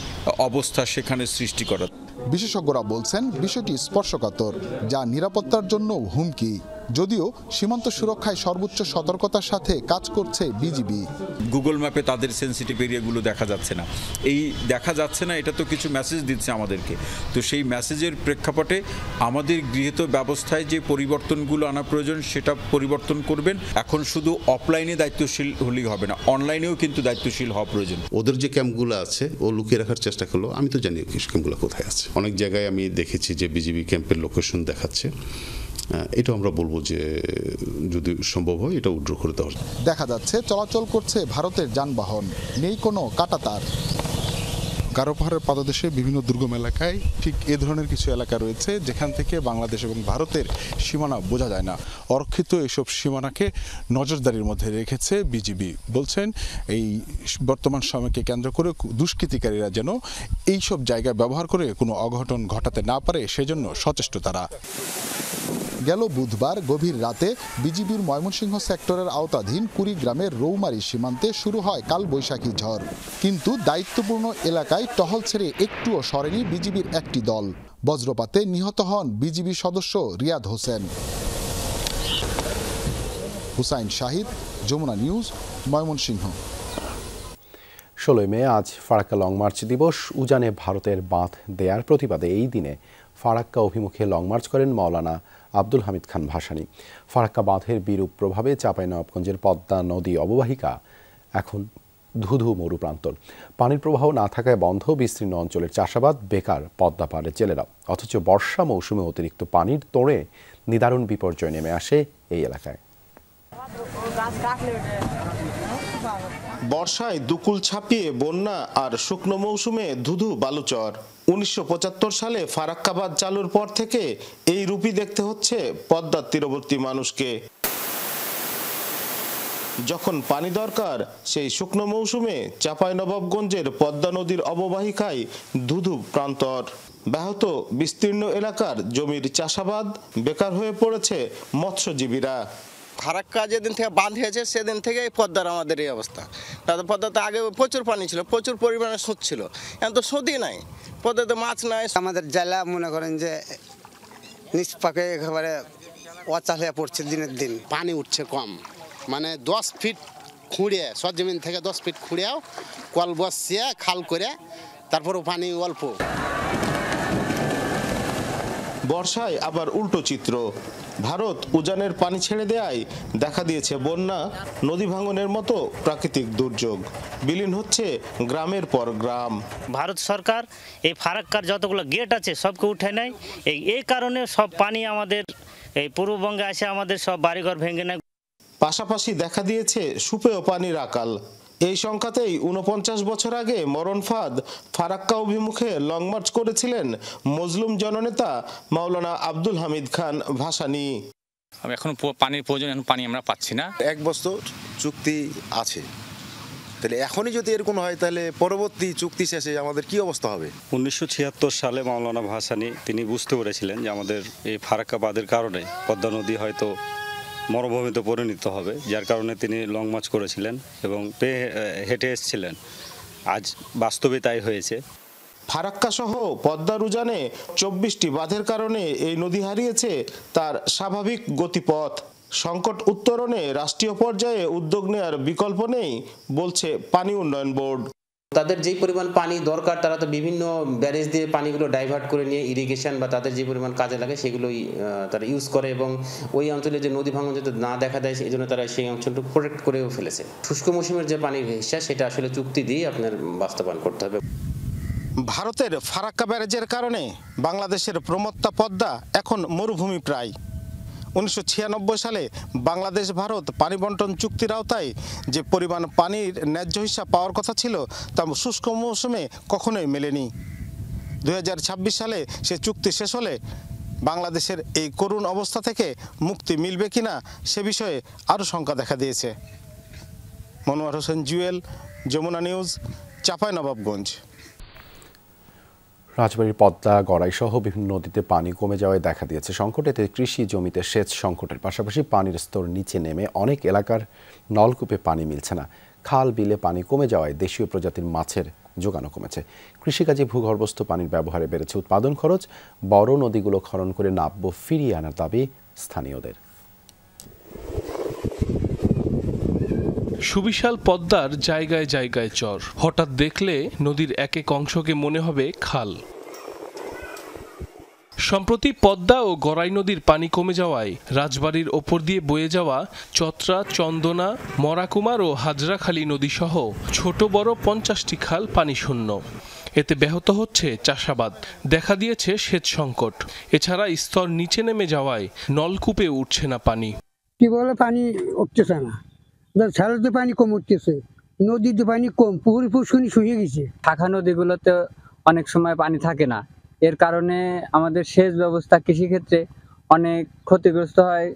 অবস্থা সেখানে সৃষ্টি করা। বিশেষজ্ঞরা বলছেন বিষয়টি স্পর্শকাতর, যা নিরাপত্তার জন্য হুমকি। যদিও সীমান্ত সুরক্ষায় সর্বোচ্চ সতর্কতার সাথে কাজ করছে বিজিবি। গুগল ম্যাপে তাদের সেন্সিটিভ এরিয়াগুলো দেখা যাচ্ছে না। এই দেখা যাচ্ছে না, এটা তো কিছু মেসেজ দিচ্ছে আমাদেরকে। তো সেই মেসেজের প্রেক্ষাপটে আমাদের গৃহীত ব্যবস্থায় যে পরিবর্তনগুলো আনা প্রয়োজন সেটা পরিবর্তন করবেন। এখন শুধু অফলাইনে দায়িত্বশীল হলেই হবে না, অনলাইনেও কিন্তু দায়িত্বশীল হওয়া প্রয়োজন। ওদের যে ক্যাম্পগুলো আছে ও লুকিয়ে রাখার চেষ্টা করলো, আমি তো জানি ক্যাম্পগুলো কোথায় আছে। অনেক জায়গায় আমি দেখেছি যে বিজিবি ক্যাম্পের লোকেশন দেখাচ্ছে। এটা আমরা বলবো যে যদি সম্ভব হয় এটা উইথড্র করে দেওয়া। দেখা যাচ্ছে চলাচল করছে ভারতের যানবাহন, নেই কোনো কাঁটাতার। গারো পাহাড়ের পাদদেশে বিভিন্ন দুর্গম এলাকায় ঠিক এ ধরনের কিছু এলাকা রয়েছে যেখান থেকে বাংলাদেশ এবং ভারতের সীমানা বোঝা যায় না। অরক্ষিত এইসব সীমানাকে নজরদারির মধ্যে রেখেছে বিজিবি। বলছেন এই বর্তমান সময়কে কেন্দ্র করে দুষ্কৃতিকারীরা যেন এইসব জায়গা ব্যবহার করে কোনো অঘটন ঘটাতে না পারে, সেজন্য সচেষ্ট তারা। গেল বুধবার গভীর রাতে বিজিবির ময়মনসিংহ সেক্টরের আওতাধীন কুড়িগ্রামের রৌমারী সীমান্তে শুরু হয় কালবৈশাখী ঝড়। কিন্তু দায়িত্বপূর্ণ এলাকায় টহল ছেড়ে একটুও সরেনি বিজিবির একটি দল। বজ্রপাতে নিহত হন বিজিবি সদস্য রিয়াদ হোসেন। হুসাইন শাহিদ, যমুনা নিউজ, ময়মনসিংহ। 16 মে আজ ফারাক্কা লং মার্চ দিবস। উজানে ভারতের বাঁধ দেয়ার প্রতিবাদে এই দিনে ফারাক্কা অভিমুখে লং মার্চ করেন মাওলানা আব্দুল হামিদ খান ভাসানী। ফারাক্কা বাঁধের বিরূপ প্রভাবে চাঁপাইনবাবগঞ্জের পদ্মা নদী অববাহিকা এখন ধুধু মরু প্রান্তর। পানির প্রবাহ না থাকায় বন্ধ বিস্তীর্ণ অঞ্চলের চাষাবাদ, বেকার পদ্মা পাড়ের জেলেরাও। অথচ বর্ষা মৌসুমে অতিরিক্ত পানির তোড়ে নিদারুণ বিপর্যয় নেমে আসে এই এলাকায়। বর্ষায় দুকুল ছাপিয়ে বন্যা আর শুকনো মৌসুমে ধুধু বালুচর। 1975 সালে ফারাক্কা বাঁধ চালুর পর থেকে এই রূপই দেখতে হচ্ছে পদ্মার তীরবর্তী মানুষকে। যখন পানি দরকার সেই শুকনো মৌসুমে চাঁপাইনবাবগঞ্জের পদ্মা নদীর অববাহিকায় ধুধু প্রান্তর। ব্যাহত বিস্তীর্ণ এলাকার জমির চাষাবাদ, বেকার হয়ে পড়েছে মৎস্যজীবীরা। ফারাক্কা যেদিন থেকে বাঁধ হয়েছে সেদিন থেকে পদ্মার আমাদের এই অবস্থা। তাদের পদ্মাতে আগে প্রচুর পানি ছিল, প্রচুর পরিমাণে সুদ ছিল, এখন তো সুদই নাই, পদ্মাতে মাছ নাই। আমাদের জেলা মনে করেন যে নিষ্পাকে একেবারে অচাল হয়ে পড়ছে দিনের দিন। পানি উঠছে কম, মানে 10 ফিট খুঁড়িয়ে সরজমিন থেকে 10 ফিট খুঁড়িয়েও কল বসিয়ে খাল করে তারপরও পানি অল্প। বর্ষায় আবার উল্টো চিত্র। ভারত উজানের পানি ছেড়ে দেয়ায় দেখা দিয়েছে বন্যা, নদী ভাঙনের মতো প্রাকৃতিক দুর্যোগ। বিলীন হচ্ছে গ্রামের পর গ্রাম। ভারত সরকার এই ফারাক্কার যতগুলো গেট আছে সবকে উঠে নেয়, এই কারণে সব পানি আমাদের এই পূর্ববঙ্গে আসে, আমাদের সব বাড়িঘর ভেঙে নেয়। পাশাপাশি দেখা দিয়েছে সুপেয় পানির আকাল। এই সংখ্যাতেই ৪৯ বছর আগে মরণ ফাঁদ ফারাক্কা অভিমুখে লং মার্চ করেছিলেন মজলুম জননেতা মাওলানা আব্দুল হামিদ খান ভাসানী। এখন পানির প্রয়োজন, এখন পানি আমরা পাচ্ছি না। 1 বছর চুক্তি আছে, তাহলে এখনই যদি এরকম হয় তাহলে পরবর্তী চুক্তি শেষে আমাদের কি অবস্থা হবে? 1976 সালে মাওলানা ভাসানী তিনি বুঝতে পেরেছিলেন যে আমাদের এই ফারাক্কা বাঁধের কারণে পদ্মা নদী হয়তো মরুভূমিতে পরিণত হবে, যার কারণে তিনি লং মার্চ করেছিলেন এবং হেঁটে এসেছিলেন। আজ বাস্তবে তাই হয়েছে। ফারাক্কা সহ পদ্মার উজানে 24টি বাঁধের কারণে এই নদী হারিয়েছে তার স্বাভাবিক গতিপথ। সংকট উত্তরণে রাষ্ট্রীয় পর্যায়ে উদ্যোগ নেওয়ার বিকল্প নেই বলছে পানি উন্নয়ন বোর্ড। তাদের যেই পরিমাণ পানি দরকার তারা তো বিভিন্ন ব্যারেজ দিয়ে পানিগুলো ডাইভার্ট করে নিয়ে ইরিগেশন বা তাদের যে পরিমাণ কাজে লাগে সেগুলোই তারা ইউজ করে, এবং ওই অঞ্চলে যে নদী ভাঙন যাতে না দেখা দেয় সেই জন্য তারা সেই অঞ্চলটুকু প্রোটেক্ট করেও ফেলেছে। শুষ্ক মৌসুমের যে পানির হিস্সা সেটা আসলে চুক্তি দিয়ে আপনার বাস্তবায়ন করতে হবে। ভারতের ফারাক্কা ব্যারেজের কারণে বাংলাদেশের প্রমত্তা পদ্মা এখন মরুভূমি প্রায়। 1996 সালে বাংলাদেশ ভারত পানি বন্টন চুক্তির আওতায় যে পরিমাণ পানির ন্যায্য হিস্সা পাওয়ার কথা ছিল তা শুষ্ক মৌসুমে কখনোই মেলেনি। 2026 সালে সে চুক্তি শেষ হলে বাংলাদেশের এই করুণ অবস্থা থেকে মুক্তি মিলবে কিনা সে বিষয়ে আরও শঙ্কা দেখা দিয়েছে। মনোয়ার হোসেন জুয়েল, যমুনা নিউজ, চাঁপাইনবাবগঞ্জ। রাজবাড়ীর পদ্মা, গড়াই সহ বিভিন্ন নদীতে পানি কমে যাওয়ায় দেখা দিয়েছে সংকট। এতে কৃষি জমিতে সেচ সংকটের পাশাপাশি পানির স্তর নিচে নেমে অনেক এলাকার নলকূপে পানি মিলছে না। খাল বিলে পানি কমে যাওয়ায় দেশীয় প্রজাতির মাছের যোগানও কমেছে। কৃষিকাজে ভূগর্ভস্থ পানির ব্যবহারে বেড়েছে উৎপাদন খরচ। বড় নদীগুলো খনন করে নাব্য ফিরিয়ে আনার দাবি স্থানীয়দের। সুবিশাল পদ্মার জায়গায় জায়গায় চর, হঠাৎ দেখলে নদীর এক এক অংশকে মনে হবে খাল। সম্প্রতি পদ্মা ও গড়াই নদীর পানি কমে যাওয়ায় রাজবাড়ির ওপর দিয়ে বয়ে যাওয়া চত্রা, চন্দনা, মরাকুমার ও হাজরাখালী নদী সহ ছোট বড় 50টি খাল পানি শূন্য। এতে ব্যাহত হচ্ছে চাষাবাদ, দেখা দিয়েছে সেচ সংকট। এছাড়া স্তর নিচে নেমে যাওয়ায় নলকূপে উঠছে না পানি। কি বলে পানি উঠতেছে না, ছাড়াতে পানি কম উঠতেছে, নদীতে পানি কম, পুকুর পুষ্করণী শুকিয়ে গেছে। শাখা নদীগুলোতে অনেক সময় পানি থাকে না, এর কারণে আমাদের সেচ ব্যবস্থা কৃষিক্ষেত্রে অনেক ক্ষতিগ্রস্ত হয়।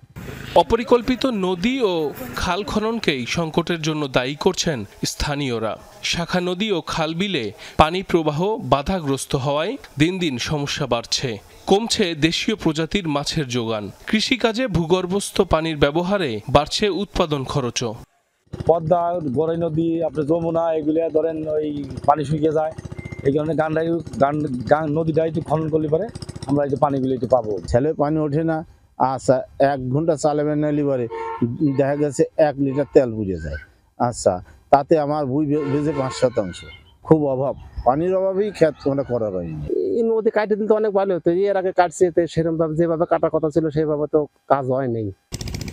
অপরিকল্পিত নদী ও খাল খননকেই সংকটের জন্য দায়ী করছেন স্থানীয়রা। শাখা নদী ও খাল বিলে পানি প্রবাহ বাধাগ্রস্ত হওয়ায় দিন দিন সমস্যা বাড়ছে। কমছে দেশীয় প্রজাতির মাছের যোগান। কৃষিকাজে ভূগর্ভস্থ পানির ব্যবহারে বাড়ছে উৎপাদন খরচও। পদ্মা, গড়াই নদী, আপনার যমুনা, এগুলো ধরেন ওই পানি শুকিয়ে যায়, এই কারণে নদীটা একটু খনন করলে পরে আমরা এই পানিগুলো একটু পাবো। ছেলে পানি ওঠে না, আচ্ছা 1 ঘন্টা চালাবেন নালি পরে দেখা গেছে 1 লিটার তেল পুড়ে যায়। আচ্ছা তাতে আমার ভুঁই বেজে 5%, খুব অভাব, পানির অভাবেই ক্ষেত করা হয়নি। এই নদী কাটে দিলে অনেক ভালো হতো, এর আগে কাটছে সেরকম ভাবে যেভাবে কাটার কথা ছিল সেভাবে তো কাজ হয় নাই।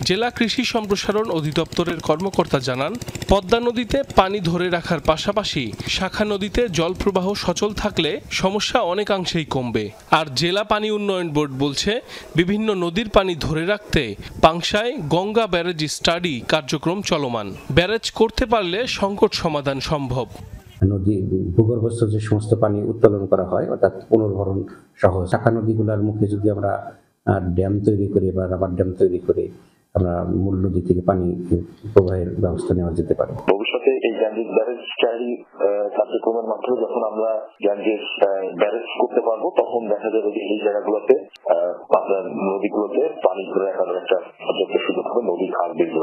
জেলা কৃষি সম্প্রসারণ অধিদপ্তরের কর্মকর্তা জানান, পদ্মা নদীতে পানি ধরে রাখার পাশাপাশি শাখা নদীতে জল প্রবাহ সচল থাকলে সমস্যা অনেকাংশেই কমবে। আর জেলা পানি উন্নয়ন বোর্ড বলছে, বিভিন্ন নদীর পানি ধরে রাখতে পাংশায় গঙ্গা ব্যারেজ স্টাডি কার্যক্রম চলমান। ব্যারেজ করতে পারলে সংকট সমাধান সম্ভব। নদী ভূগর্ভস্থ যে সমস্ত পানি উত্তোলন করা হয় অর্থাৎ পুনর্ভরণ সহ শাখা নদীগুলোর মুখে যদি আমরা ড্যাম তৈরি করি বা রাবার ড্যাম তৈরি করি, আমরা মূল নদী থেকে পানি প্রবাহের ব্যবস্থা নেওয়া যেতে পারে। ভবিষ্যতে এই গ্যাঞ্জেস ব্যারেজ স্টাডি কার্যক্রমের মাধ্যমে যখন আমরা গ্যাঞ্জেস ব্যারেজ করতে পারবো, তখন দেখা যাবে যে এই জায়গাগুলোতে আপনার নদীগুলোতে পানি ধরে রাখার একটা পর্যাপ্ত সুযোগ হবে, নদী খাল বিল।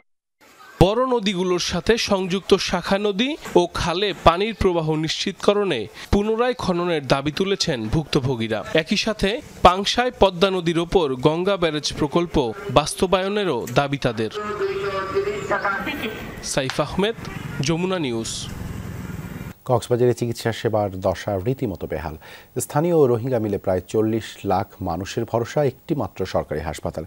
বড় নদীগুলোর সাথে সংযুক্ত শাখা নদী ও খালে পানির প্রবাহ নিশ্চিতকরণে পুনরায় খননের দাবি তুলেছেন ভুক্তভোগীরা। একই সাথে পাংশায় পদ্মা নদীর ওপর গঙ্গা ব্যারেজ প্রকল্প বাস্তবায়নেরও দাবি তাদের। সাইফ আহমেদ, যমুনা নিউজ। কক্সবাজারে চিকিৎসা সেবার দশা রীতিমতো বেহাল। স্থানীয় রোহিঙ্গা মিলে প্রায় 40 লাখ মানুষের ভরসা একটি মাত্র সরকারি হাসপাতাল,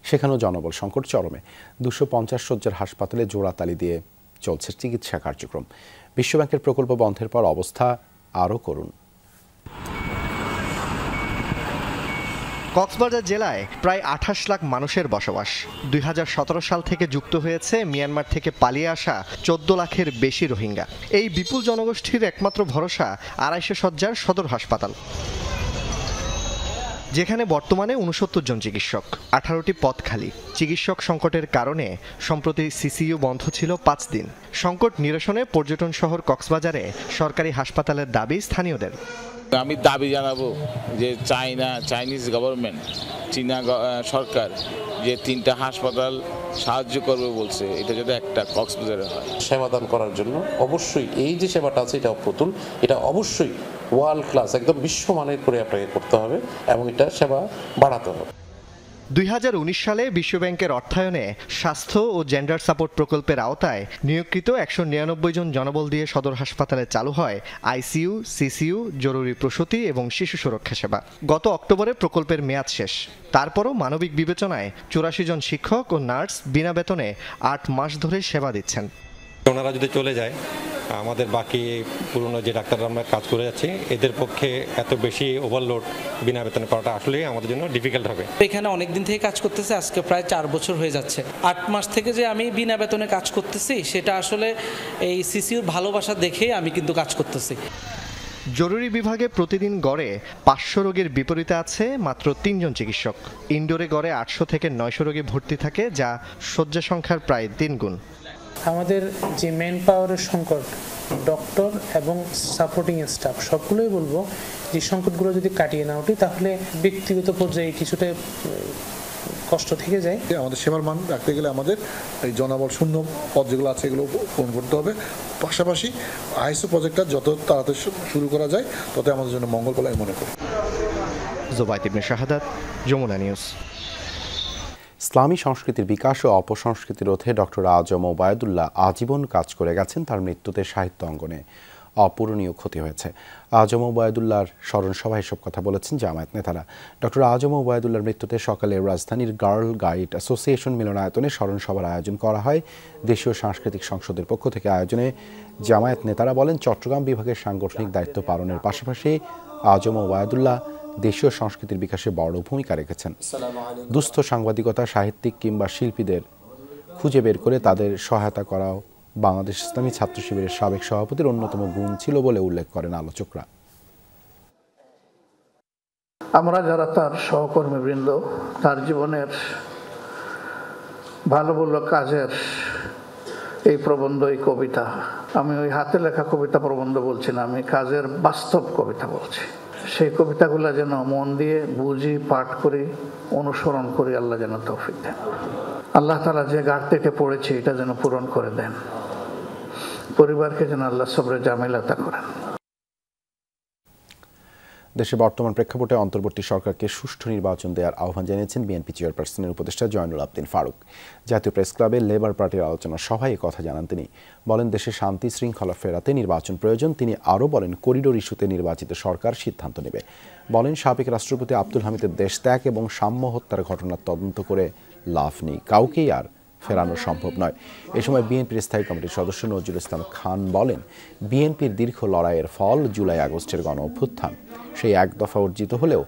সেখানেও জনবল সংকট চরমে। 250 শয্যার হাসপাতালে জোড়াতালি দিয়ে চলছে চিকিৎসা কার্যক্রম। বিশ্বব্যাংকের প্রকল্প বন্ধের পর অবস্থা আরও করুণ। কক্সবাজার জেলায় প্রায় 28 লাখ মানুষের বসবাস। 2017 সাল থেকে যুক্ত হয়েছে মিয়ানমার থেকে পালিয়ে আসা 14 লাখের বেশি রোহিঙ্গা। এই বিপুল জনগোষ্ঠীর একমাত্র ভরসা 250 শয্যার সদর হাসপাতাল, যেখানে বর্তমানে 69 জন চিকিৎসক, 18টি পদ খালি। চিকিৎসক সংকটের কারণে সম্প্রতি সিসিইউ বন্ধ ছিল 5 দিন। সংকট নিরসনে পর্যটন শহর কক্সবাজারে সরকারি হাসপাতালের দাবি স্থানীয়দের। আমি দাবি জানাবো যে চাইনিজ গভর্নমেন্ট, চীনা সরকার যে 3টা হাসপাতাল সাহায্য করবে বলছে, এটা যদি একটা কক্সবাজারে হয়। সেবাদান করার জন্য অবশ্যই এই যে সেবাটা আছে এটা অপ্রতুল, এটা অবশ্যই ওয়ার্ল্ড ক্লাস একদম বিশ্বমানের করে আপনাকে করতে হবে এবং এটা সেবা বাড়াতে হবে। 2019 সালে বিশ্বব্যাংকের অর্থায়নে স্বাস্থ্য ও জেন্ডার সাপোর্ট প্রকল্পের আওতায় নিয়োগকৃত 199 জন জনবল দিয়ে সদর হাসপাতালে চালু হয় আইসিইউ, সিসিইউ, জরুরি প্রসূতি এবং শিশু সুরক্ষা সেবা। গত অক্টোবরে প্রকল্পের মেয়াদ শেষ। তারপরও মানবিক বিবেচনায় 84 জন শিক্ষক ও নার্স বিনা বেতনে 8 মাস ধরে সেবা দিচ্ছেন। ওনারা যদি চলে যায়, আমাদের বাকি পুরনো যে ডাক্তাররা আমরা কাজ করে যাচ্ছি, এদের পক্ষে এত বেশি ওভারলোড বিনা বেতনে করাটা আসলে আমাদের জন্য ডিফিকাল্ট হবে। এখানে অনেক দিন থেকে কাজ করতেছে, আজকে প্রায় 4 বছর হয়ে যাচ্ছে। 8 মাস থেকে যে আমি বিনা বেতনে কাজ করতেছি, সেটা আসলে এই সিসিইউর ভালোবাসা দেখে আমি কিন্তু কাজ করতেছি। জরুরি বিভাগে প্রতিদিন গড়ে 500 রোগীর বিপরীতে আছে মাত্র 3 জন চিকিৎসক। ইনডোরে গড়ে 800 থেকে 900 রোগী ভর্তি থাকে, যা শয্যা সংখ্যার প্রায় 3 গুণ। আমাদের যে ম্যান পাওয়ারের সংকট, ডক্টর এবং সাপোর্টিং স্টাফ সবগুলোই বলবো যে সংকটগুলো যদি কাটিয়ে না ওঠে তাহলে ব্যক্তিগত পর্যায়ে কিছুটা কষ্ট থেকে যায়। আমাদের সেবার মান রাখতে গেলে আমাদের এই জনবল শূন্য পদ যেগুলো আছে এগুলো পূরণ করতে হবে। পাশাপাশি আইএসও প্রজেক্টটা যত তাড়াতাড়ি শুরু করা যায় তত আমাদের জন্য মঙ্গল বলে আমি মনে করি। জোবায়েত ইবনে শাহাদাত, যমুনা নিউজ। ইসলামী সংস্কৃতির বিকাশ ও অপসংস্কৃতি রোধে ডক্টর আজম ওবায়দুল্লাহ আজীবন কাজ করে গেছেন। তার মৃত্যুতে সাহিত্য অঙ্গনে অপূরণীয় ক্ষতি হয়েছে। আজম ওবায়দুল্লাহর স্মরণ সভায় এসব কথা বলেছেন জামায়াত নেতারা। ডক্টর আজম ওবায়দুল্লাহর মৃত্যুতে সকালে রাজধানীর গার্ল গাইড অ্যাসোসিয়েশন মিলনায়তনে স্মরণ সভার আয়োজন করা হয়। দেশীয় সাংস্কৃতিক সংসদের পক্ষ থেকে আয়োজনে জামায়াত নেতারা বলেন, চট্টগ্রাম বিভাগের সাংগঠনিক দায়িত্ব পালনের পাশাপাশি আজম ওবায়দুল্লাহ দেশীয় সংস্কৃতির বিকাশে বড় ভূমিকা রেখেছেন। দুস্থ সাংবাদিকতা, সাহিত্যিক কিংবা শিল্পীদের খুঁজে বের করে তাদের সহায়তা করাও বাংলাদেশ ইসলামী ছাত্র শিবিরের সাবেক সভাপতির অন্যতম গুণ ছিল বলে উল্লেখ করেন আলোচকরা। আমরা যারা তার সহকর্মীবৃন্দ, তার জীবনের ভালো ভালো কাজের এই প্রবন্ধ, এই কবিতা, আমি ওই হাতে লেখা কবিতা প্রবন্ধ বলছি না, আমি কাজের বাস্তব কবিতা বলছি। সেই কবিতাগুলো যেন মন দিয়ে বুঝি, পাঠ করি, অনুসরণ করি, আল্লাহ যেন তৌফিক দেন। আল্লাহ তাআলা যে ঘাটতিটা পড়েছে এটা যেন পূরণ করে দেন। পরিবারকে যেন আল্লাহ সবরে জামিল আতা করেন। দেশে বর্তমান প্রেক্ষাপটে অন্তর্বর্তী সরকারকে সুষ্ঠু নির্বাচন দেওয়ার আহ্বান জানিয়েছেন বিএনপি চেয়ারপারসনের উপদেষ্টা জয়নুল আবদিন ফারুক। জাতীয় প্রেস ক্লাবে লেবার পার্টির আলোচনা সভায় কথা জানান তিনি। বলেন, দেশে শান্তি শৃঙ্খলা ফেরাতে নির্বাচন প্রয়োজন। তিনি আরও বলেন, করিডোর ইস্যুতে নির্বাচিত সরকার সিদ্ধান্ত নেবে। বলেন, সাবেক রাষ্ট্রপতি আব্দুল হামিদের দেশ ত্যাগ এবং সাম্য হত্যার ঘটনার তদন্ত করে লাভ নেই, কাউকেই আর ফেরানো সম্ভব নয়। এ সময় বিএনপির স্থায়ী কমিটির সদস্য নজরুল ইসলাম খান বলেন, বিএনপির দীর্ঘ লড়াইয়ের ফল জুলাই আগস্টের গণ অভ্যুত্থান। সেই এক দফা অর্জিত হলেও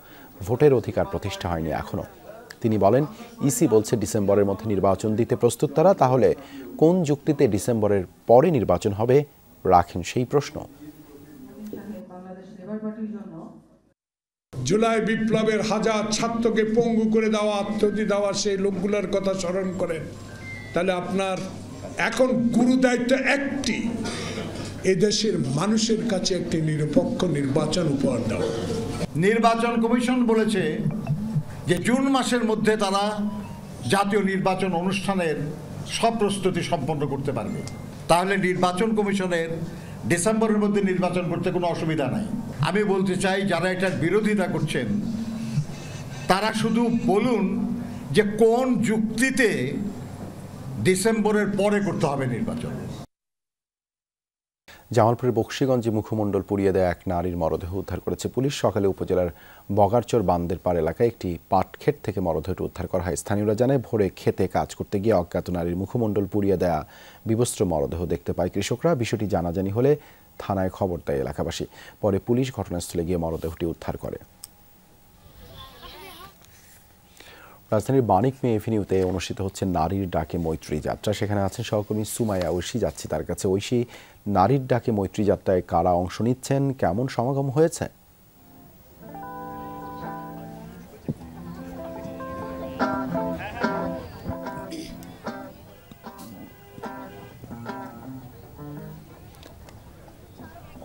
ভোটের অধিকার প্রতিষ্ঠা হয়নি এখনো। তিনি বলেন, ইসি বলছে ডিসেম্বরের মধ্যে নির্বাচন দিতে প্রস্তুত তারা, তাহলে কোন যুক্তিতে ডিসেম্বরের পরে নির্বাচন হবে, রাখেন সেই প্রশ্ন। জুলাই বিপ্লবের হাজার ছাত্রকে পঙ্গু করে দেওয়া, আত্মহত্যা দেওয়া সেই লোকগুলোর কথা স্মরণ করেন, তাহলে আপনার এখন গুরু দায়িত্ব একটি, এদেশের মানুষের কাছে একটি নিরপেক্ষ নির্বাচন উপহার দেওয়া। নির্বাচন কমিশন বলেছে যে জুন মাসের মধ্যে তারা জাতীয় নির্বাচন অনুষ্ঠানের সব প্রস্তুতি সম্পন্ন করতে পারবে। তাহলে নির্বাচন কমিশনের ডিসেম্বরের মধ্যে নির্বাচন করতে কোনো অসুবিধা নাই। আমি বলতে চাই, যারা এটার বিরোধিতা করছেন তারা শুধু বলুন যে কোন যুক্তিতে ডিসেম্বরের পরে করতে হবে নির্বাচন। জামালপুরের বকশীগঞ্জে মুখমণ্ডল পুড়িয়ে দেয়া এক নারীর মরদেহ উদ্ধার করেছে পুলিশ। সকালে উপজেলার বগারচর বান্দের পাড় এলাকায় একটি পাটক্ষেত থেকে মরদেহটি উদ্ধার করা হয়। স্থানীয়রা জানায়, ভোরে খেতে কাজ করতে গিয়ে অজ্ঞাত নারীর মুখমণ্ডল পুড়িয়ে দেয়া বিবস্ত্র মরদেহ দেখতে পায় কৃষকরা। বিষয়টি জানাজানি হলে থানায় খবর দেয় এলাকাবাসী। পরে পুলিশ ঘটনাস্থলে গিয়ে মরদেহটি উদ্ধার করে। রাজধানীর মানিক মে এভিনিউতে অনুষ্ঠিত হচ্ছে নারীর ডাকে মৈত্রী যাত্রা। সেখানে আছেন সহকর্মী সুমাইয়া ঐশী। যাচ্ছি তার কাছে। ঐশী, নারীর ডাকে মৈত্রী যাত্রায় কারা অংশ নিচ্ছেন, কেমন সমাগম হয়েছে?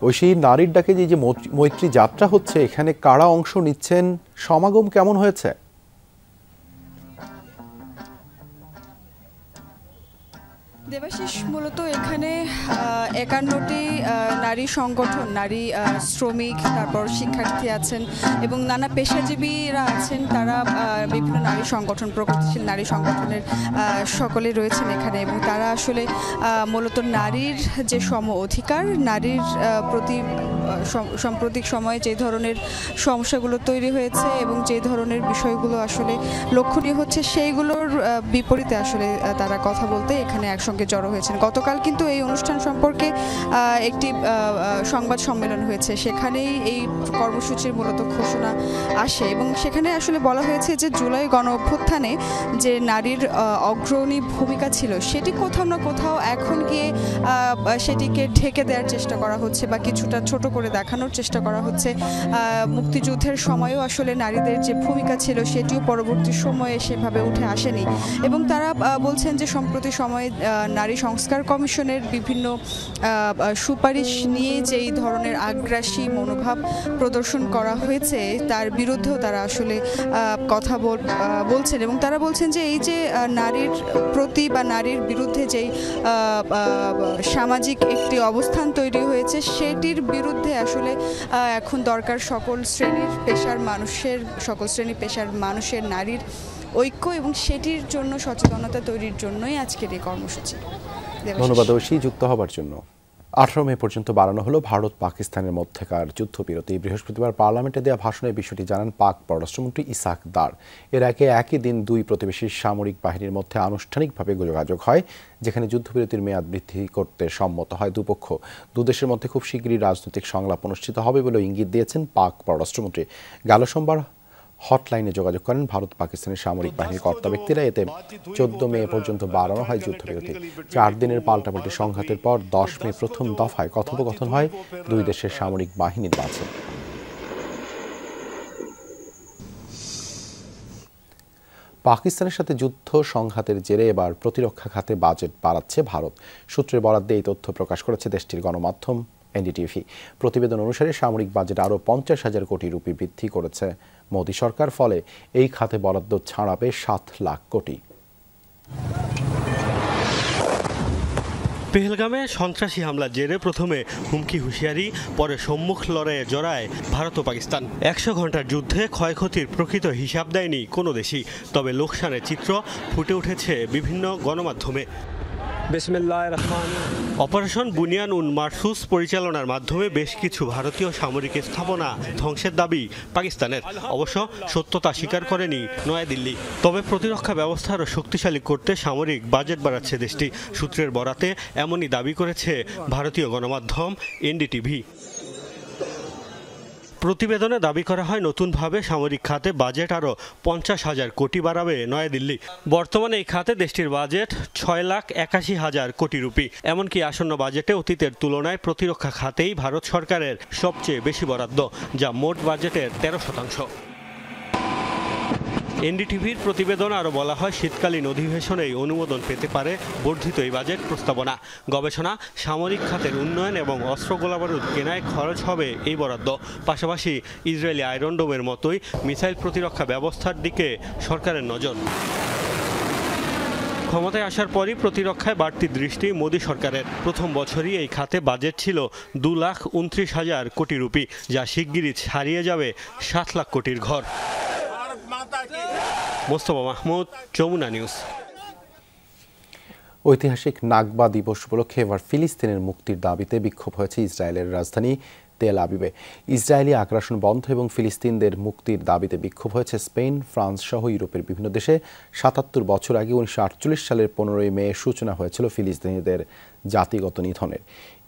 ঐশী, নারীর ডাকে যে মৈত্রী যাত্রা হচ্ছে, এখানে কারা অংশ নিচ্ছেন, সমাগম কেমন হয়েছে? দেবাশিস, মূলত এখানে 51টি নারী সংগঠন, নারী শ্রমিক, তারপর শিক্ষার্থী আছেন এবং নানা পেশাজীবীরা আছেন। তারা বিভিন্ন নারী সংগঠন, প্রগতিশীল নারী সংগঠনের সকলে রয়েছেন এখানে এবং তারা আসলে মূলত নারীর যে সম অধিকার, নারীর প্রতি সাম্প্রতিক সময়ে যে ধরনের সমস্যাগুলো তৈরি হয়েছে এবং যে ধরনের বিষয়গুলো আসলে লক্ষণীয় হচ্ছে, সেইগুলোর বিপরীতে আসলে তারা কথা বলতে এখানে একসঙ্গে জড়ো হয়েছেন। গতকাল কিন্তু এই অনুষ্ঠান সম্পর্কে একটি সংবাদ সম্মেলন হয়েছে, সেখানেই এই কর্মসূচির মূলত ঘোষণা আসে এবং সেখানে আসলে বলা হয়েছে যে জুলাই গণ অভ্যুত্থানে যে নারীর অগ্রণী ভূমিকা ছিল, সেটি কোথাও না কোথাও এখন গিয়ে সেটিকে ঢেকে দেওয়ার চেষ্টা করা হচ্ছে বা কিছুটা ছোট করে দেখানোর চেষ্টা করা হচ্ছে। মুক্তিযুদ্ধের সময়ও আসলে নারীদের যে ভূমিকা ছিল, সেটিও পরবর্তী সময়ে সেভাবে উঠে আসেনি এবং তারা বলছেন যে সম্প্রতি সময়ে নারী সংস্কার কমিশনের বিভিন্ন সুপারিশ নিয়ে যেই ধরনের আগ্রাসী মনোভাব প্রদর্শন করা হয়েছে, তার বিরুদ্ধেও তারা আসলে কথা বলছেন এবং তারা বলছেন যে এই যে নারীর প্রতি বা নারীর বিরুদ্ধে যেই সামাজিক একটি অবস্থান তৈরি হয়েছে, সেটির বিরুদ্ধে আসলে এখন দরকার সকল শ্রেণী পেশার মানুষের নারীর ঐক্য এবং সেটির জন্য সচেতনতা তৈরির জন্যই আজকের এই কর্মসূচি। ধন্যবাদ ঐশী, যুক্ত হবার জন্য। 18 মে পর্যন্ত বাড়ানো হলো ভারত পাকিস্তানের মধ্যকার যুদ্ধবিরতি। বৃহস্পতিবার পার্লামেন্টে দেওয়া ভাষণে বিষয়টি জানান পাক পররাষ্ট্রমন্ত্রী ইসাক দার। এর আগে একই দিন দুই প্রতিবেশী সামরিক বাহিনীর মধ্যে আনুষ্ঠানিকভাবে যোগাযোগ হয়, যেখানে যুদ্ধবিরতির মেয়াদ বৃদ্ধি করতে সম্মত হয় দুপক্ষ। দুদেশের মধ্যে খুব শীঘ্রই রাজনৈতিক সংলাপ অনুষ্ঠিত হবে বলে ইঙ্গিত দিয়েছেন পাক পররাষ্ট্রমন্ত্রী। গেল সোমবার হটলাইনে যোগাযোগ করেন ভারত পাকিস্তানের সামরিক বাহিনীর কর্তা ব্যক্তিরা। এতে 14 মে পর্যন্ত বাড়ানো হয় যুদ্ধবিরতি। 4 দিনের পাল্টাপাল্টি সংঘাতের পর 10 মে প্রথম দফায় কথোপকথন হয় দুই দেশের সামরিক বাহিনীর মাঝে। পাকিস্তানের সাথে যুদ্ধ সংঘাতের জেরে এবার প্রতিরক্ষা খাতে বাজেট বাড়াচ্ছে ভারত। সূত্রের বরাত দিয়ে এই তথ্য প্রকাশ করেছে দেশটির গণমাধ্যম এনডিটিভি। প্রতিবেদন অনুসারে সামরিক বাজেট আরও 50,000 কোটি রুপি বৃদ্ধি করেছে মোদী সরকার। ফলে এই খাতে বরাদ্দ ছাড়াবে 7 লাখ কোটি। পেহেলগামে সন্ত্রাসী হামলার জেরে প্রথমে হুমকি হুঁশিয়ারি, পরে সম্মুখ লড়াইয়ে জড়ায় ভারত ও পাকিস্তান। 100 ঘন্টার যুদ্ধে ক্ষয়ক্ষতির প্রকৃত হিসাব দেয়নি কোনো দেশই, তবে লোকসানের চিত্র ফুটে উঠেছে বিভিন্ন গণমাধ্যমে। অপারেশন বুনিয়ান উন মারসুস পরিচালনার মাধ্যমে বেশ কিছু ভারতীয় সামরিক স্থাপনা ধ্বংসের দাবি পাকিস্তানের। অবশ্য সত্যতা স্বীকার করেনি নয়াদিল্লি। তবে প্রতিরক্ষা ব্যবস্থা আরও শক্তিশালী করতে সামরিক বাজেট বাড়াচ্ছে দেশটি। সূত্রের বরাতে এমনই দাবি করেছে ভারতীয় গণমাধ্যম এনডিটিভি। প্রতিবেদনে দাবি করা হয়, নতুনভাবে সামরিক খাতে বাজেট আরও 50,000 কোটি বাড়াবে নয়াদিল্লি। বর্তমানে এই খাতে দেশটির বাজেট 6,81,000 কোটি রুপি। এমনকি আসন্ন বাজেটে অতীতের তুলনায় প্রতিরক্ষা খাতেই ভারত সরকারের সবচেয়ে বেশি বরাদ্দ, যা মোট বাজেটের 13%। এনডিটিভির প্রতিবেদন আরও বলা হয়, শীতকালীন অধিবেশনেই অনুমোদন পেতে পারে বর্ধিত এই বাজেট প্রস্তাবনা। গবেষণা, সামরিক খাতের উন্নয়ন এবং অস্ত্র গোলাবারুদ কেনায় খরচ হবে এই বরাদ্দ। পাশাপাশি ইসরায়েলি আয়রন ডোমের মতোই মিসাইল প্রতিরক্ষা ব্যবস্থার দিকে সরকারের নজর। ক্ষমতায় আসার পরই প্রতিরক্ষায় বাড়তি দৃষ্টি মোদী সরকারের। প্রথম বছরই এই খাতে বাজেট ছিল 2,29,000 কোটি রুপি, যা শিগগিরই ছাড়িয়ে যাবে 7 লাখ কোটির ঘর। মোস্তফা মাহমুদ, যমুনা নিউজ। ঐতিহাসিক নাকবা দিবস উপলক্ষে এবার ফিলিস্তিনের মুক্তির দাবিতে বিক্ষোভ হয়েছে ইসরায়েলের রাজধানী তেল আবিবে। ইসরায়েলি আগ্রাসন বন্ধ এবং ফিলিস্তিনদের মুক্তির দাবিতে বিক্ষোভ হয়েছে স্পেন, ফ্রান্স সহ ইউরোপের বিভিন্ন দেশে। ৭৭ বছর আগে ১৯৪৮ সালের ১৫ই মে সূচনা হয়েছিল ফিলিস্তিনিদের জাতিগত নিধনের।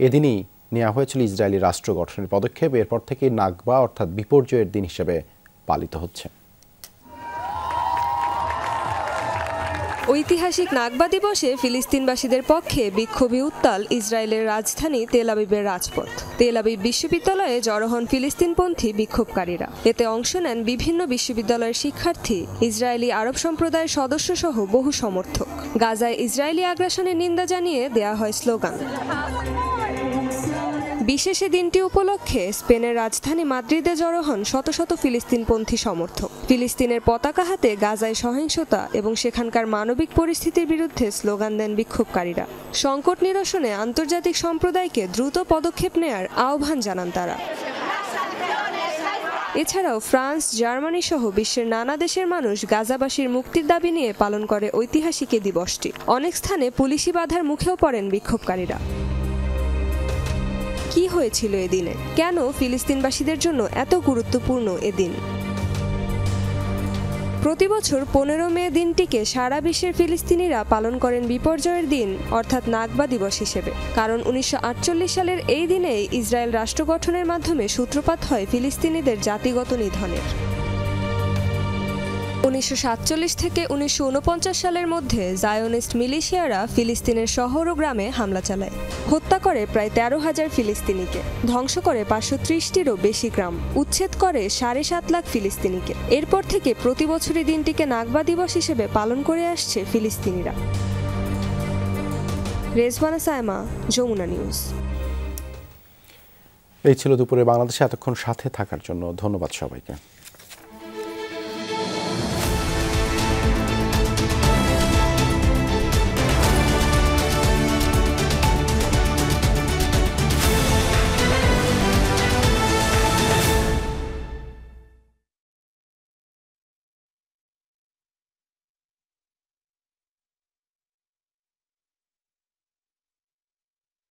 এদিনই নেওয়া হয়েছিল ইসরায়েলি রাষ্ট্র গঠনের পদক্ষেপ। এরপর থেকে নাকবা অর্থাৎ বিপর্যয়ের দিন হিসেবে পালিত হচ্ছে। ঐতিহাসিক নাকবা দিবসে ফিলিস্তিনবাসীদের পক্ষে বিক্ষোভে উত্তাল ইসরায়েলের রাজধানী তেল আবিবের রাজপথ। তেল আবিব বিশ্ববিদ্যালয়ে জড়ো হন ফিলিস্তিনপন্থী বিক্ষোভকারীরা। এতে অংশ নেন বিভিন্ন বিশ্ববিদ্যালয়ের শিক্ষার্থী, ইসরায়েলি আরব সম্প্রদায়ের সদস্য সহ বহু সমর্থক। গাজায় ইসরায়েলি আগ্রাসনের নিন্দা জানিয়ে দেয়া হয় স্লোগান। বিশেষ দিনটি উপলক্ষে স্পেনের রাজধানী মাদ্রিদে জড়ো হন শত শত ফিলিস্তিনপন্থী সমর্থক। ফিলিস্তিনের পতাকা হাতে গাজায় সহিংসতা এবং সেখানকার মানবিক পরিস্থিতির বিরুদ্ধে স্লোগান দেন বিক্ষোভকারীরা। সংকট নিরসনে আন্তর্জাতিক সম্প্রদায়কে দ্রুত পদক্ষেপ নেয়ার আহ্বান জানান তারা। এছাড়াও ফ্রান্স, জার্মানি সহ বিশ্বের নানা দেশের মানুষ গাজাবাসীর মুক্তির দাবি নিয়ে পালন করে ঐতিহাসিক এই দিবসটি। অনেক স্থানে পুলিশি বাধার মুখেও পড়েন বিক্ষোভকারীরা। কি হয়েছিল এদিনে? কেন ফিলিস্তিনবাসীদের জন্য এত গুরুত্বপূর্ণ এদিন? প্রতিবছর 15 মে দিনটিকে সারা বিশ্বের ফিলিস্তিনিরা পালন করেন বিপর্যয়ের দিন অর্থাৎ নাকবা দিবস হিসেবে। কারণ 1948 সালের এই দিনেই ইসরায়েল রাষ্ট্র গঠনের মাধ্যমে সূত্রপাত হয় ফিলিস্তিনিদের জাতিগত নিধনের। 1947 থেকে 1949 সালের মধ্যে জায়োনিস্ট মিলিশিয়ারা ফিলিস্তিনের শহর ও গ্রামে হামলা চালায়, হত্যা করে প্রায় 13,000 ফিলিস্তিনিকে, ধ্বংস করে 530টিরও বেশি গ্রাম, উচ্ছেদ করে 7.5 লাখ ফিলিস্তিনিকে। এরপর থেকে প্রতি বছরই দিনটিকে নাকবা দিবস হিসেবে পালন করে আসছে ফিলিস্তিনিরা। রেজওয়ানা সায়মা, যমুনা নিউজ। এই ছিল দুপুরে বাংলাদেশে। এতক্ষণ সাথে থাকার জন্য ধন্যবাদ সবাইকে।